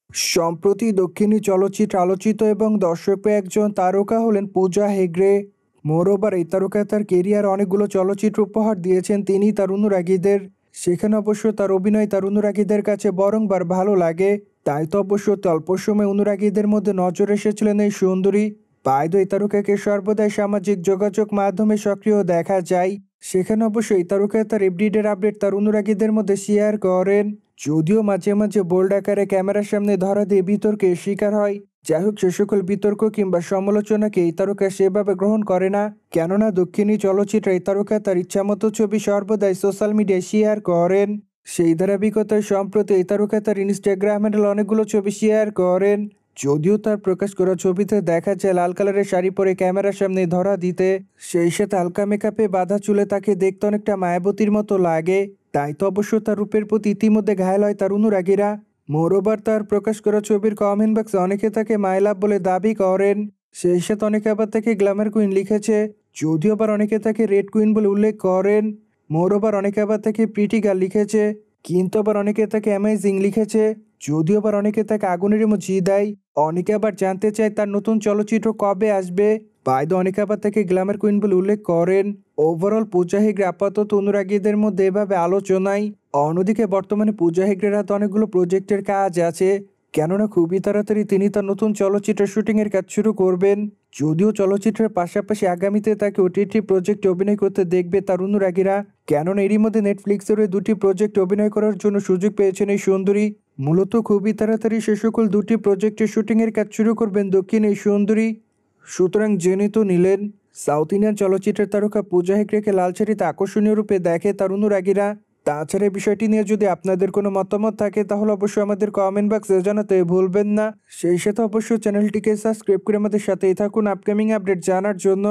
সম্প্রতি দক্ষিণী চলচ্চিত্রে আলোচিত এবং দর্শকপ্রিয় একজন তারকা হলেন পূজা হেগড়ে। মোরওভার এই তারকা তার কেরিয়ার অনেকগুলো চলচ্চিত্র উপহার দিয়েছেন তিনি তার অনুরাগীদের। সেখানে অবশ্য তার অভিনয় তার অনুরাগীদের কাছে বরংবার ভালো লাগে। তাই তো অবশ্য অল্প সময় অনুরাগীদের মধ্যে নজর এসেছিলেন এই সুন্দরী। পায়দো এই তারকাকে সর্বদাই সামাজিক যোগাযোগ মাধ্যমে সক্রিয় দেখা যায়। সেখানে অবশ্য এই তারকা তার এভরিডের আপডেট তার অনুরাগীদের মধ্যে শেয়ার করেন। যদিও মাঝে মাঝে বোল্ড আকারে ক্যামেরার সামনে ধরা দিয়ে বিতর্কের শিকার হয়। যাই হোক, সে সকল বিতর্ক কিংবা সমালোচনাকে এই তারকা সেভাবে গ্রহণ করে না, কেননা দক্ষিণী চলচ্চিত্রে এই তারকা তার ইচ্ছামতো ছবি সর্বদাই সোশ্যাল মিডিয়ায় শেয়ার করেন। সেই ধারাবাহিকতায় সম্প্রতি এই তারকা তার ইনস্টাগ্রাম হ্যান্ডেল অনেকগুলো ছবি শেয়ার করেন। যদিও তার প্রকাশ করা ছবিতে দেখা যায় লাল কালারের শাড়ি পরে ক্যামেরার সামনে ধরা দিতে, সেই সাথে হালকা মেকআপে বাঁধা চুলে তাকে দেখতে অনেকটা মায়াবতীর মতো লাগে। তাই তো অবশ্য তার রূপের প্রতি ইতিমধ্যে ঘায়াল হয় তার অনুরাগীরা। মোরওভার তার প্রকাশ করা ছবির কমেন্ট বক্সে অনেকে তাকে মাই লাভ বলে দাবি করেন। সেই সাথে অনেকে আবার তাকে গ্ল্যামার কুইন লিখেছে, যদিও আবার অনেকে তাকে রেড কুইন বলে উল্লেখ করেন। মোরওভার অনেকে আবার তাকে প্রিটি গার্ল লিখেছে, কিন্তু আবার অনেকে তাকে অ্যামেজিং লিখেছে, যদিও আবার অনেকে তাকে আগুনের ইমোজি দেয়। অনেকে আবার জানতে চায় তার নতুন চলচ্চিত্র কবে আসবে। বাইদো অনেকে আবার তাকে গ্ল্যামার কুইন বলে উল্লেখ করেন। ওভারঅল পূজা হেগড়ে আপাতত অনুরাগীদের মধ্যে এভাবে আলোচনায়। অন্যদিকে বর্তমানে পূজা হেগড়ের হাতে অনেকগুলো প্রজেক্টের কাজ আছে, কেননা খুবই তাড়াতাড়ি তিনি তার নতুন চলচ্চিত্রের শুটিংয়ের কাজ শুরু করবেন। যদিও চলচ্চিত্রের পাশাপাশি আগামীতে তাকে ওটিটি প্রজেক্টে অভিনয় করতে দেখবে তার অনুরাগীরা, কেননা এরই মধ্যে নেটফ্লিক্সের ওই দুটি প্রজেক্টে অভিনয় করার জন্য সুযোগ পেয়েছেন এই সুন্দরী। মূলত খুবই তাড়াতাড়ি সে সকল দুটি প্রজেক্টের শুটিংয়ের কাজ শুরু করবেন দক্ষিণ এই সুন্দরী। সুতরাং জেনে তো নিলেন, সাউথ ইন্ডিয়ান চলচ্চিত্রের তারকা পূজা হেগড়েকে লাল শাড়িতে আকর্ষণীয় রূপে দেখে তার অনুরাগীরা। তাছাড়া এই বিষয়টি নিয়ে যদি আপনাদের কোনো মতামত থাকে তাহলে অবশ্যই আমাদের কমেন্ট বক্সে জানাতে ভুলবেন না। সেই সাথে অবশ্যই চ্যানেলটিকে সাবস্ক্রাইব করে আমাদের সাথেই থাকুন আপকামিং আপডেট জানার জন্য।